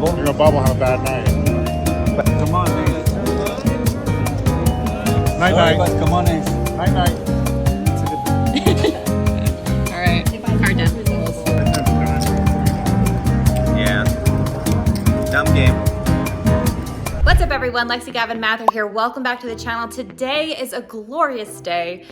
Bubble? You know, Bubble had a bad night. Come on, man. Night Sorry, night. but come on in. Night night. All right, card done. Yeah. Dumb game. What's up, everyone? Lexy, Gavin-Mather here. Welcome back to the channel. Today is a glorious day.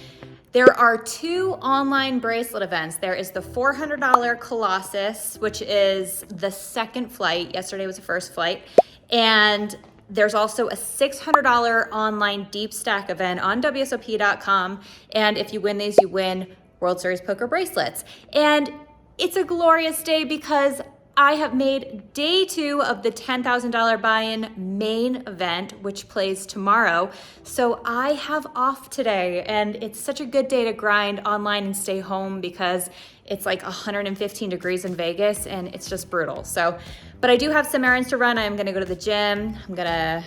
There are two online bracelet events. There is the $400 Colossus, which is the second flight. Yesterday was the first flight. And there's also a $600 online deep stack event on WSOP.com. And if you win these, you win World Series poker bracelets. And it's a glorious day because I have made day 2 of the $10,000 buy-in main event, which plays tomorrow. So I have off today, and it's such a good day to grind online and stay home because it's like 115 degrees in Vegas and it's just brutal. So, but I do have some errands to run. I'm gonna go to the gym. I'm gonna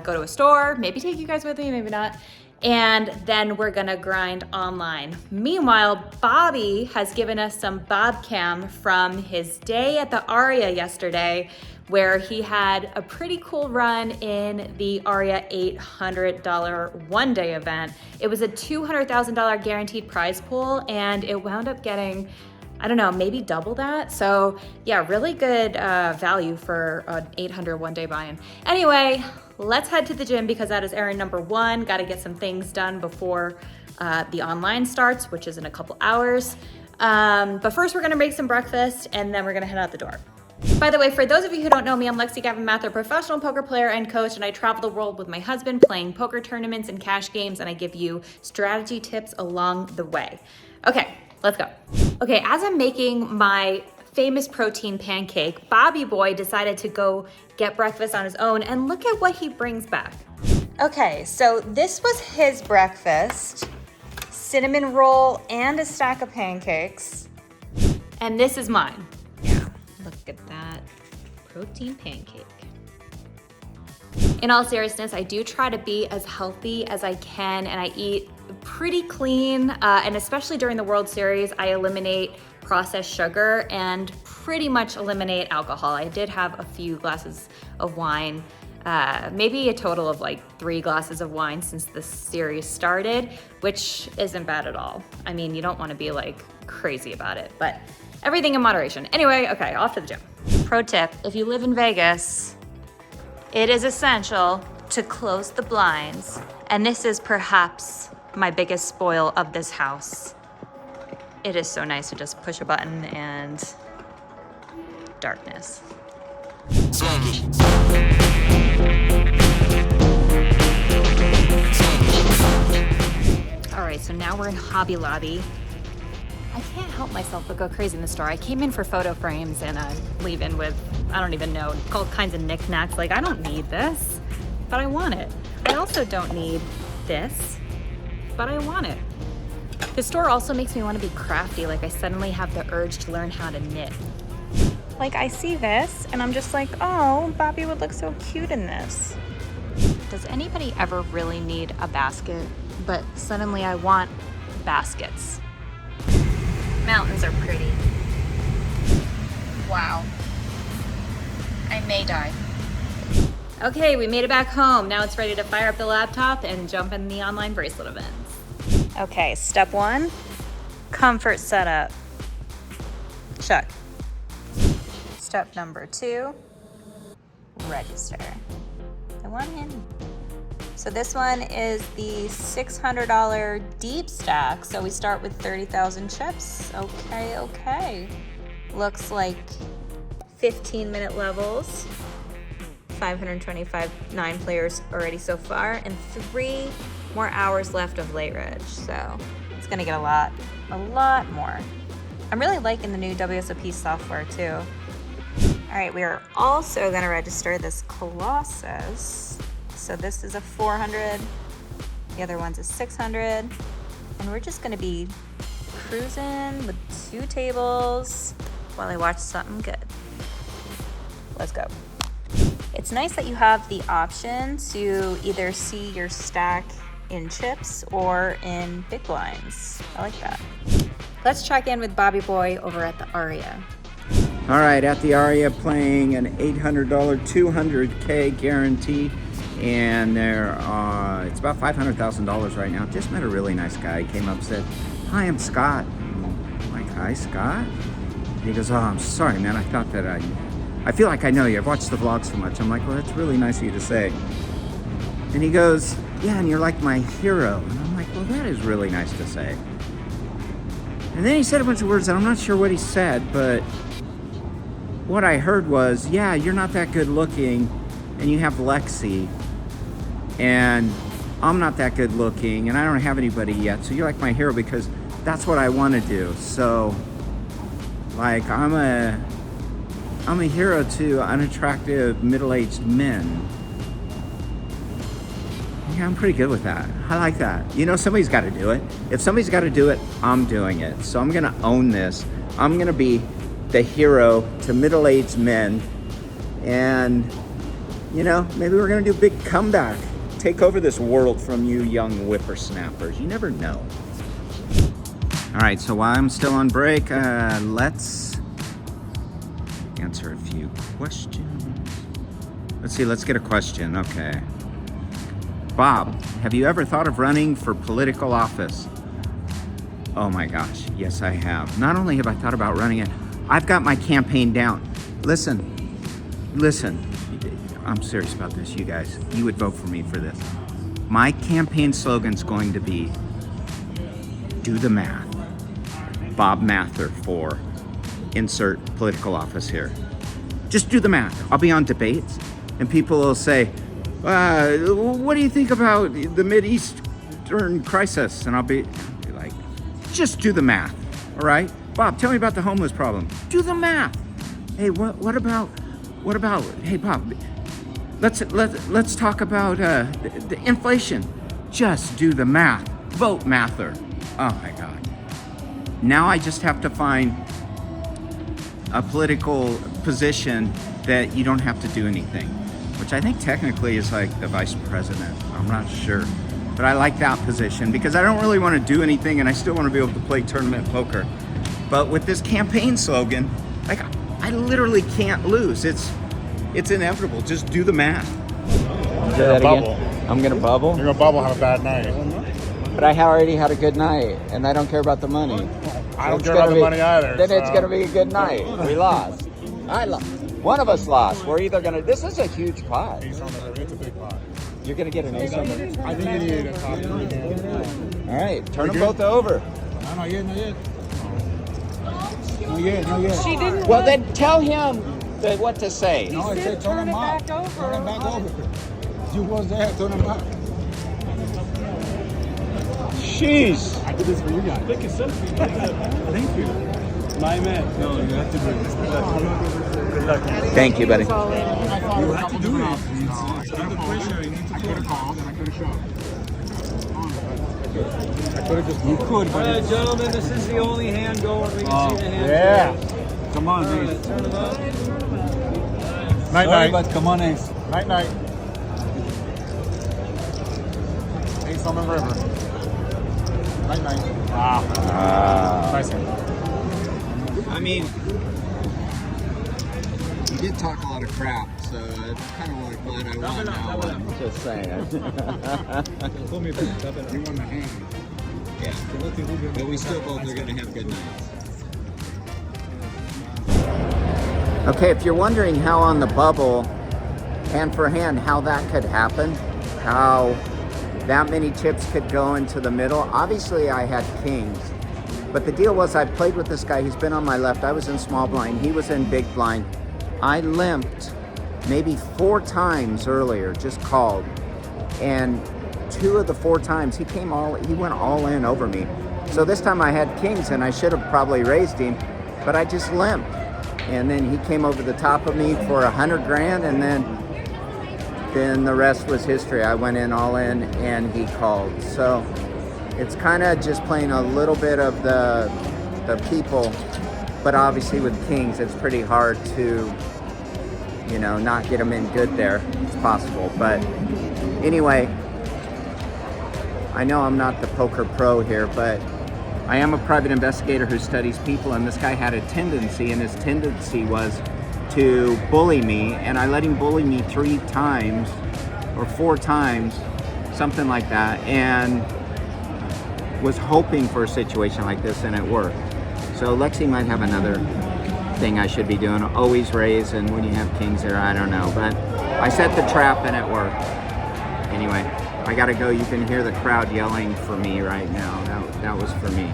go to a store, maybe take you guys with me, maybe not. And then we're gonna grind online. Meanwhile, Bobby has given us some bob cam from his day at the Aria yesterday, where he had a pretty cool run in the Aria $800 one-day event. It was a $200,000 guaranteed prize pool, and it wound up getting, I don't know, maybe double that. So yeah, really good value for an 800 one-day buy-in. Anyway, let's head to the gym because that is errand number 1. Got to get some things done before the online starts, which is in a couple hours. But first we're gonna make some breakfast and then we're gonna head out the door. By the way, for those of you who don't know me, I'm Lexy Gavin-Mather, professional poker player and coach, and I travel the world with my husband playing poker tournaments and cash games, and I give you strategy tips along the way. Okay, let's go. Okay, as I'm making my famous protein pancake, Bobby Boy decided to go get breakfast on his own, and look at what he brings back. Okay, so this was his breakfast: cinnamon roll and a stack of pancakes. And this is mine. Yeah, look at that protein pancake. In all seriousness, I do try to be as healthy as I can, and I eat pretty clean, and especially during the World Series, I eliminate processed sugar and pretty much eliminate alcohol. I did have a few glasses of wine, maybe a total of like 3 glasses of wine since the series started, which isn't bad at all. I mean, you don't want to be like crazy about it, but everything in moderation. Anyway, okay, off to the gym. Pro tip, if you live in Vegas, it is essential to close the blinds, and this is perhaps my biggest spoil of this house. It is so nice to just push a button and darkness. All right, so now we're in Hobby Lobby. I can't help myself but go crazy in the store. I came in for photo frames and I'm leaving with, I don't even know, all kinds of knickknacks. Like, I don't need this, but I want it. I also don't need this, but I want it. The store also makes me want to be crafty. Like, I suddenly have the urge to learn how to knit. Like, I see this and I'm just like, oh, Bobby would look so cute in this. Does anybody ever really need a basket? But suddenly I want baskets. Mountains are pretty. Wow. I may die. Okay, we made it back home. Now it's ready to fire up the laptop and jump in the online bracelet events. Okay, step 1, comfort setup. Check. Step number 2, register. I want in. So this one is the $600 deep stack. So we start with 30,000 chips. Okay. Looks like 15-minute levels. 525 9 players already so far, and 3 more hours left of late reg, so it's gonna get a lot more. I'm really liking the new WSOP software too. All right, we are also gonna register this Colossus. So this is a 400, the other one's a 600, and we're just gonna be cruising with 2 tables while I watch something good. Let's go. It's nice that you have the option to either see your stack in chips or in big blinds. I like that. Let's check in with Bobby Boy over at the Aria. All right, at the Aria playing an $800 200K guarantee, and it's about $500,000 right now. Just met a really nice guy. He came up and said, "Hi, I'm Scott." I'm like, "Hi, Scott." He goes, "Oh, I'm sorry, man. I thought that I feel like I know you. I've watched the vlogs so much." I'm like, "Well, that's really nice of you to say." And he goes, "Yeah, and you're like my hero." And I'm like, "Well, that is really nice to say." And then he said a bunch of words, and I'm not sure what he said, but what I heard was, "Yeah, you're not that good looking, and you have Lexy, and I'm not that good looking, and I don't have anybody yet, so you're like my hero because that's what I want to do." So, like, I'm a hero to unattractive middle-aged men. Yeah, I'm pretty good with that. I like that. You know, somebody's got to do it. If somebody's got to do it, I'm doing it. So I'm going to own this. I'm going to be the hero to middle-aged men. And, you know, maybe we're going to do a big comeback. Take over this world from you young whippersnappers. You never know. All right, so while I'm still on break, let's answer a few questions. Let's see, let's get a question. Okay. Bob, have you ever thought of running for political office? Oh my gosh, yes I have. Not only have I thought about running it, I've got my campaign down. Listen, I'm serious about this, you guys. You would vote for me for this. My campaign slogan's going to be, do the math. Bob Mather for insert political office here. Just do the math. I'll be on debates and people will say, what do you think about the Mideastern crisis? And I'll be like, just do the math, all right? Bob, tell me about the homeless problem. Do the math. Hey, what about, hey Bob, let's talk about the inflation. Just do the math. Vote Mather. Oh my God. Now I just have to find a political position that you don't have to do anything, which I think technically is like the vice president. I'm not sure. But I like that position because I don't really want to do anything and I still want to be able to play tournament poker. But with this campaign slogan, like I literally can't lose. It's inevitable. Just do the math. Do that again. I'm gonna bubble. You're gonna bubble, have a bad night. But I already had a good night and I don't care about the money. I don't care about the money either. Then it's gonna be a good night. We lost. I lost. One of us lost. We're either gonna. This is a huge pot. It's a big pot. You're gonna get an ace on it. I think you need a top 3 hand. All right, turn them both over. No, not yet. Not yet. She didn't. Well, then tell him what to say. No, I said turn them out. Turn them back over. You was there, turn them back. Jeez. I did this for you guys. Thank you. My man. No, you have to do this. Good luck. Thank you, buddy. You have to do it. It's under pressure. You need to could have called and I could have shot. I could have just. You could, but. All right, gentlemen, this is the only hand going. We can see the hand. Yeah. Come on, Ace. Night, Sorry, night. but come on, Ace. Night, night. Ace on the river. Night, night. Nice hand. I mean, you did talk a lot of crap, so it's kind of like glad I won now. Just saying. You won the hand. Yeah, but we still both are going to have good nights. Okay, if you're wondering how on the bubble, hand for hand, how that could happen, how that many chips could go into the middle, obviously I had kings. But the deal was I played with this guy. He's been on my left. I was in small blind. He was in big blind. I limped maybe 4 times earlier, just called. And 2 of the 4 times he went all in over me. So this time I had kings and I should have probably raised him, but I just limped. And then he came over the top of me for 100 grand, and then the rest was history. I went in all in and he called. So it's kind of just playing a little bit of the people, but obviously with kings, it's pretty hard to, you know, not get them in good there. It's possible, but anyway, I know I'm not the poker pro here, but I am a private investigator who studies people, and this guy had a tendency, and his tendency was to bully me, and I let him bully me 3 times or 4 times, something like that, and was hoping for a situation like this, and it worked. So Lexy might have another thing I should be doing, always raise, and when you have kings there, I don't know, but I set the trap and it worked. Anyway, I gotta go. You can hear the crowd yelling for me right now. That was for me.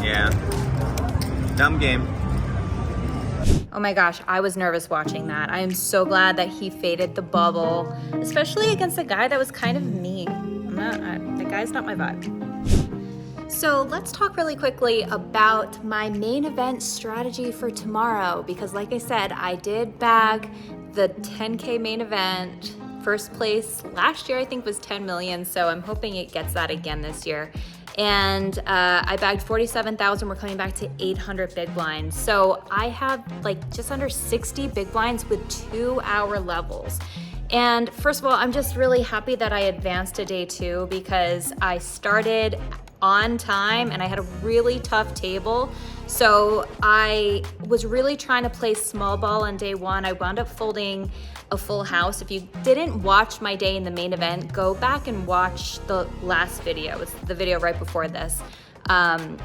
Yeah. Dumb game. Oh my gosh, I was nervous watching that. I am so glad that he faded the bubble, especially against a guy that was kind of mean. The guy's not my vibe. So let's talk really quickly about my main event strategy for tomorrow, because like I said, I did bag the 10K main event. First place last year I think was 10 million, so I'm hoping it gets that again this year. And I bagged 47,000. We're coming back to 800 big blinds. So I have like just under 60 big blinds with 2-hour levels. And first of all, I'm just really happy that I advanced to day 2 because I started on time and I had a really tough table. So I was really trying to play small ball on day 1. I wound up folding a full house. If you didn't watch my day in the main event, go back and watch the last video. It's the video right before this.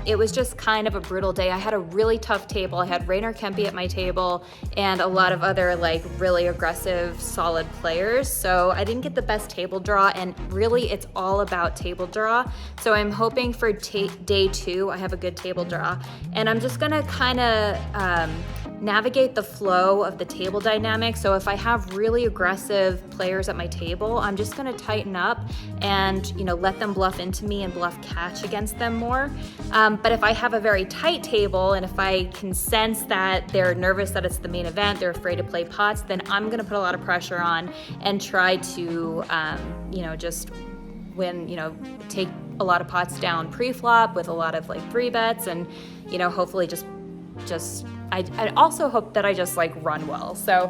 It was just kind of a brutal day. I had a really tough table. I had Rainer Kempe at my table and a lot of other like really aggressive, solid players. So I didn't get the best table draw, and really it's all about table draw. So I'm hoping for day 2, I have a good table draw. And I'm just gonna kind of navigate the flow of the table dynamic. So if I have really aggressive players at my table, I'm just gonna tighten up and let them bluff into me and bluff catch against them more. But if I have a very tight table and if I can sense that they're nervous that it's the main event, they're afraid to play pots, then I'm gonna put a lot of pressure on and try to just take a lot of pots down pre-flop with a lot of like 3-bets and hopefully just I also hope that I just like run well. So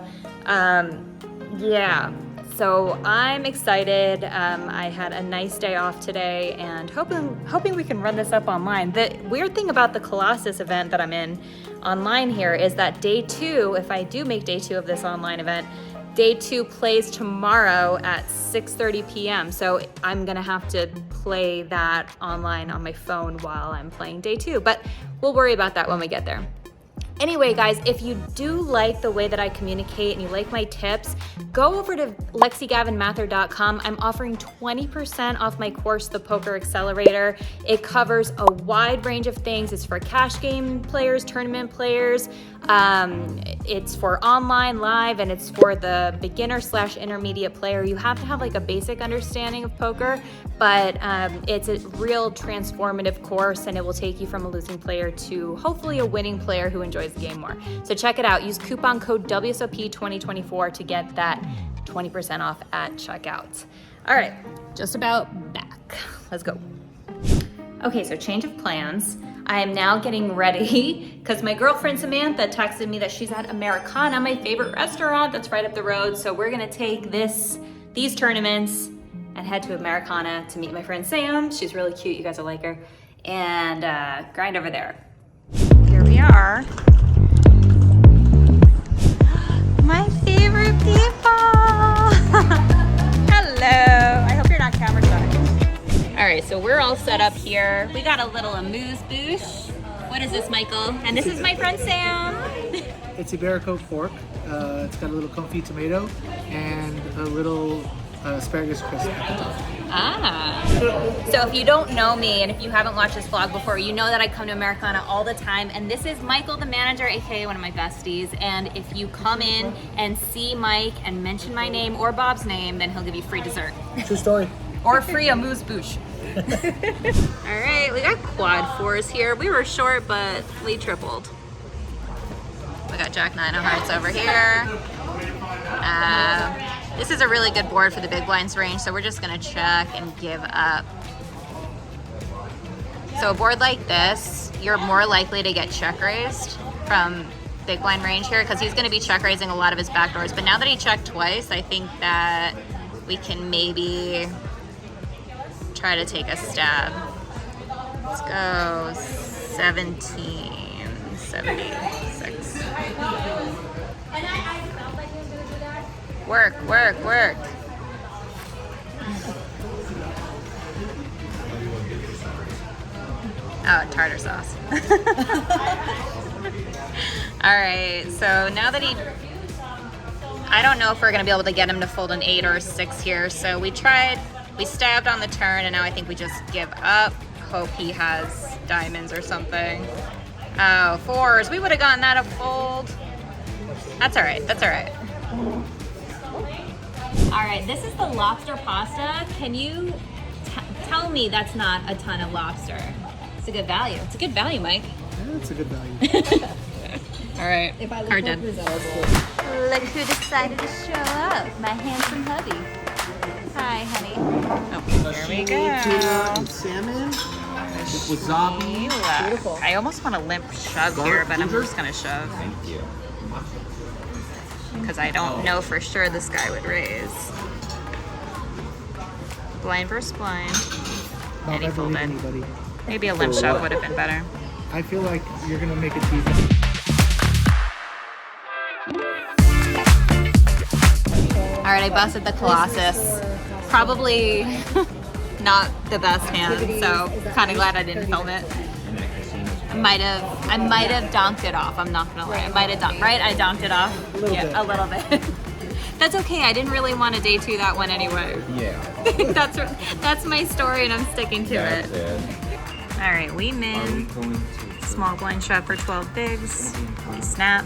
yeah, so I'm excited. I had a nice day off today and hoping we can run this up online. The weird thing about the Colossus event that I'm in online here is that day 2, if I do make day 2 of this online event, day 2 plays tomorrow at 6:30 p.m. So I'm gonna have to play that online on my phone while I'm playing day 2, but we'll worry about that when we get there. Anyway, guys, if you do like the way that I communicate and you like my tips, go over to LexyGavin-Mather.com. I'm offering 20% off my course, The Poker Accelerator. It covers a wide range of things. It's for cash game players, tournament players. It's for online, live, and it's for the beginner/intermediate player. You have to have like a basic understanding of poker, but it's a real transformative course, and it will take you from a losing player to hopefully a winning player who enjoys the game more. So check it out. Use coupon code WSOP 2024 to get that 20% off at checkout. All right, just about back. Let's go. Okay, so change of plans. I am now getting ready because my girlfriend Samantha texted me that she's at Americana, my favorite restaurant that's right up the road. So we're gonna take these tournaments and head to Americana to meet my friend Sam. She's really cute, you guys will like her. And grind over there. Here we are. My favorite people. Hello, I hope you're not camera shy. All right, so we're all set up here. We got a little amuse-bouche. What is this, Michael? And this is my friend Sam. It's Iberico pork. It's got a little confit tomato and a little asparagus crisp at the top. Ah. So if you don't know me and if you haven't watched this vlog before, you know that I come to Americana all the time. And this is Michael, the manager, aka one of my besties. And if you come in and see Mike and mention my name or Bob's name, then he'll give you free dessert. True story. Or free amuse-bouche. All right, we got quad 4s here. We were short, but we tripled. We got Jack 9 of hearts over here. This is a really good board for the big blinds range, so we're just gonna check and give up. So a board like this, you're more likely to get check raised from big blind range here because he's gonna be check raising a lot of his backdoors. But now that he checked twice, I think that we can maybe try to take a stab. Let's go 1776. Work, work, work. Oh, tartar sauce. All right, so now that I don't know if we're gonna be able to get him to fold an 8 or a 6 here. So we stabbed on the turn, and now I think we just give up. Hope he has diamonds or something. Oh, 4s. We would have gotten that a fold. That's all right. That's all right. All right, this is the lobster pasta. Can you tell me that's not a ton of lobster? It's a good value. It's a good value, Mike. Yeah, it's a good value. All right, card done. Look who decided to show up, my handsome hubby. Hi, honey. Oh, here we go. And salmon. Wasabi. Beautiful. I almost want to limp shove here, but I'm just gonna shove. Thank you. Because I don't know for sure this guy would raise. Blind versus blind. And he folded. Anybody. Maybe a limp shove would have been better. I feel like you're gonna make it easy. All right, I busted the Colossus. Probably not the best hand, so kind of glad I didn't film it. I might have donked it off. I'm not gonna lie. I might have donked, right? I donked it off. A little bit. That's okay. I didn't really want to day 2 that one anyway. Yeah. that's my story, and I'm sticking to it. All right, we min. Small blind shove for 12 bigs. We snap.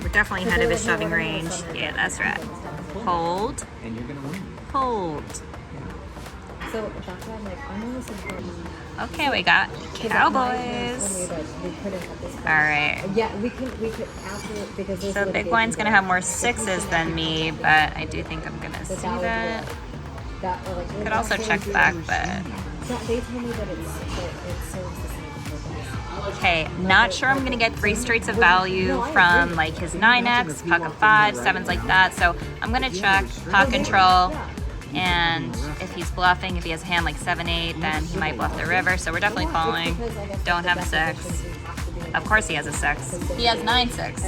We're definitely ahead of his shoving range. Yeah, that's right. Hold. And you're gonna win. Hold. So that's why I'm like, I'm almost important. Okay, we got Cowboys. All right. Yeah, we could absolutely, because there's So big blind's gonna have more 6s than me, but I do think I'm gonna see that. Could also check back, but they told me that it serves the same purpose. okay. Not sure I'm gonna get 3 straights of value from like his 9x, pocket 5, 7s like that. So I'm gonna check pot control. And if he's bluffing, if he has a hand like 7-8, then he might bluff the river. So we're definitely calling. Don't have a 6. Of course he has a 6. He has 9-6.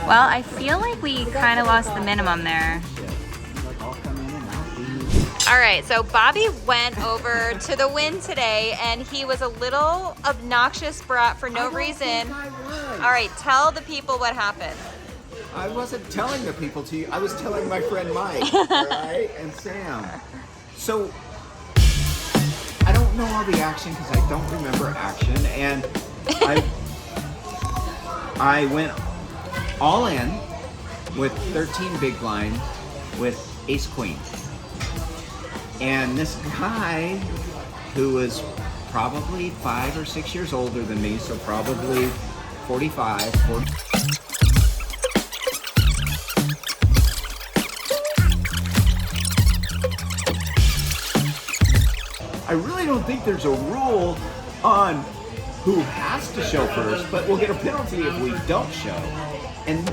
Well, I feel like we kind of lost the minimum there. All right, so Bobby went over to the win today, and he was a little obnoxious brat for no reason. All right, tell the people what happened. I wasn't telling the people to you. I was telling my friend Mike, right, and Sam. So I don't know all the action because I don't remember action, and I went all in with 13 big blind with ace queen, and this guy who was probably 5 or 6 years older than me, so probably 45, 40. I really don't think there's a rule on who has to show first, but we'll get a penalty if we don't show. And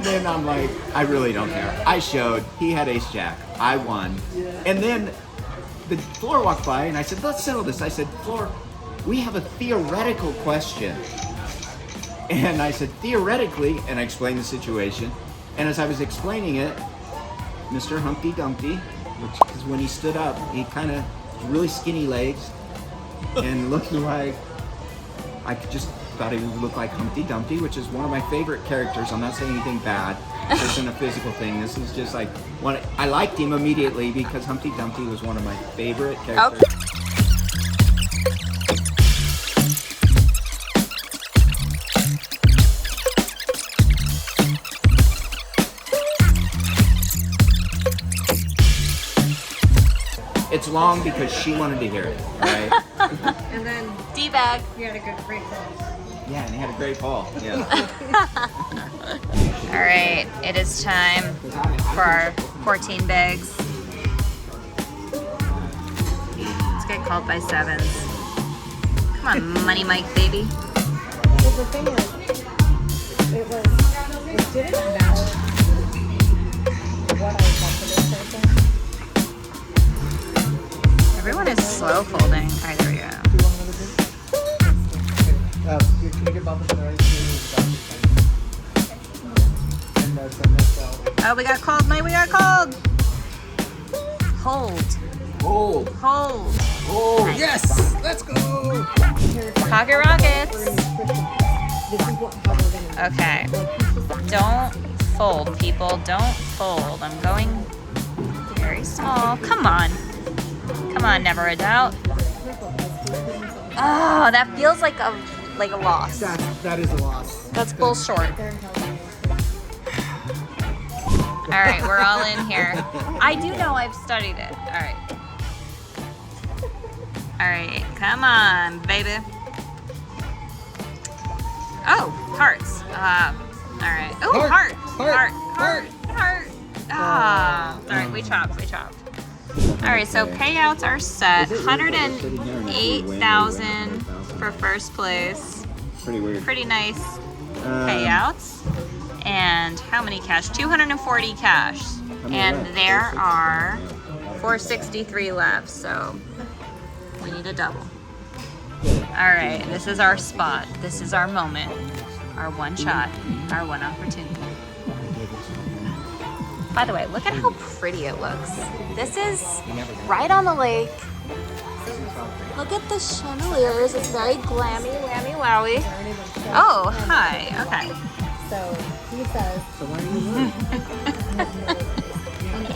then I'm like, I really don't care. I showed, he had ace jack, I won. And then the Floor walked by and I said, let's settle this. I said, Floor, we have a theoretical question. And I said, theoretically, and I explained the situation. And as I was explaining it, Mr. Humpty Dumpty, which is when he stood up, he kind of really skinny legs and looked like, I just thought he would look like Humpty Dumpty, which is one of my favorite characters. I'm not saying anything bad. This isn't a physical thing. This is just like, I liked him immediately because Humpty Dumpty was one of my favorite characters. Okay. It's long because she wanted to hear it, right? And then D-bag. you had a great call. Yeah, and he had a great ball. Yeah. All right, it is time for our 14 bigs. Let's get called by 7s. on, Money Mike, baby. Well, the thing is, it didn't matter what I thought for this person. Everyone is slow folding. All right, there we go. Can you get bubbles in the right and Oh, we got cold, Mike. We got cold. Hold. Hold. Hold. Hold. Nice. Yes. Let's go. Pocket rockets. This is what how we're gonna Okay. Don't fold, people. Don't fold. I'm going very small. Come on. Come on, never a doubt. Oh, that feels like a loss. that is a loss. That's bull short. All right, we're all in here. I do know I've studied it. All right. All right, come on, baby. Oh, hearts. All right. Oh, heart. Ah, all right, we chopped. All right, so payouts are set. 108,000 for first place. Pretty weird. Pretty nice payouts. And how many cash? 240 cash. And there are 463 left, so we need a double. All right, this is our spot. This is our moment. Our one shot, our one opportunity. By the way, look at how pretty it looks. This is right on the lake. Look at the chandeliers. It's very glammy, whammy, wowie. Oh, hi. Okay. So he says. So why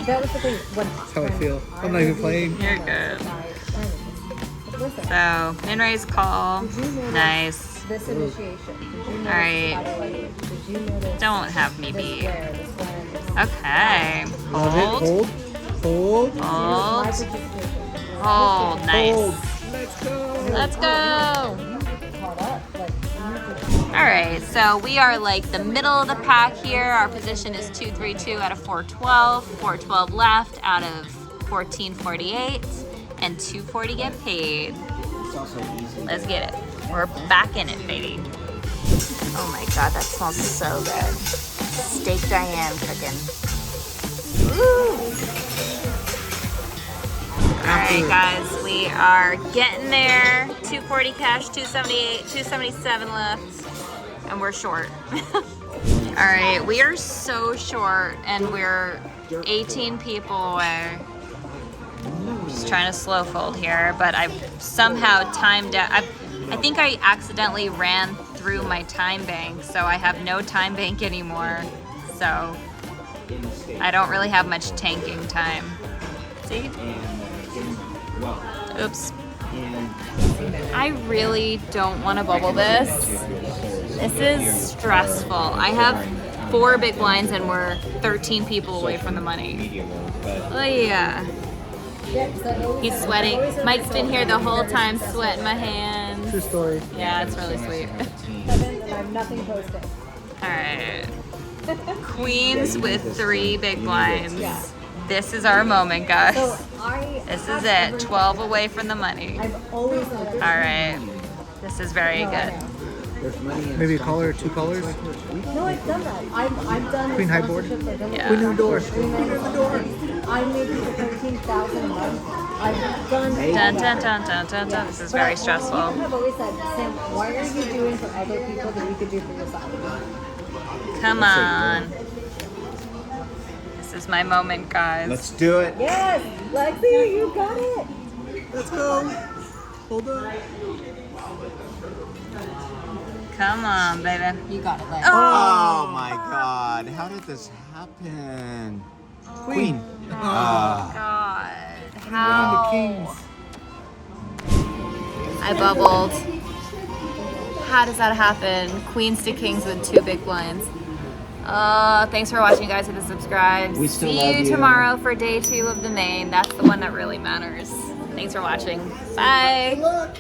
that was the thing. That's how I feel. I'm not even playing. You're good. So, min-raise call. Nice. This initiation. All right. Don't have me beat. Okay. Hold. Hold. Nice. Let's go. All right, so we are like the middle of the pack here. Our position is 232 out of 412. 412 left out of 1448, and 240 get paid. Let's get it. We're back in it, baby. Oh my God, that smells so good. Steak Diane cooking. Woo! All right, guys, we are getting there. 240 cash, 278, 277 left, and we're short. All right, we are so short, and we're 18 people away. Just trying to slow fold here, but I've somehow timed out. I think I accidentally ran through my time bank, so I have no time bank anymore. So I don't really have much tanking time. See? Oops. I really don't want to bubble this. This is stressful. I have 4 big blinds and we're 13 people away from the money. Oh yeah. He's sweating. Mike's been here the whole time, sweating my hands. True story. Yeah, it's really sweet. I have nothing posted. All right. Queens with 3 big blinds. This is our moment, guys. So This is it. 12 away from the money. I've always known. All right. This is very good. Maybe a color or 2 colors. No, I've done that. I've done Queen high board. Yeah. Queen new door. I made it to 13,000 a month. I've done. Dun, dun, dun, dun, dun, dun. This is very stressful. People have always said, Sam, why are you doing for other people that you could do for yourself? Come on. This is my moment, guys. Let's do it. Yes, Lexy, you got it. Let's go. Hold on. Come on, baby. You got it, Lex. Oh my God! How did this happen? Queen. God. The How? kings. I bubbled. How does that happen? Queens to kings with 2 big blinds. Thanks for watching, guys. Hit the subscribe. We still See love you you. tomorrow for day 2 of the main. That's the one that really matters. Thanks for watching. Bye. Look.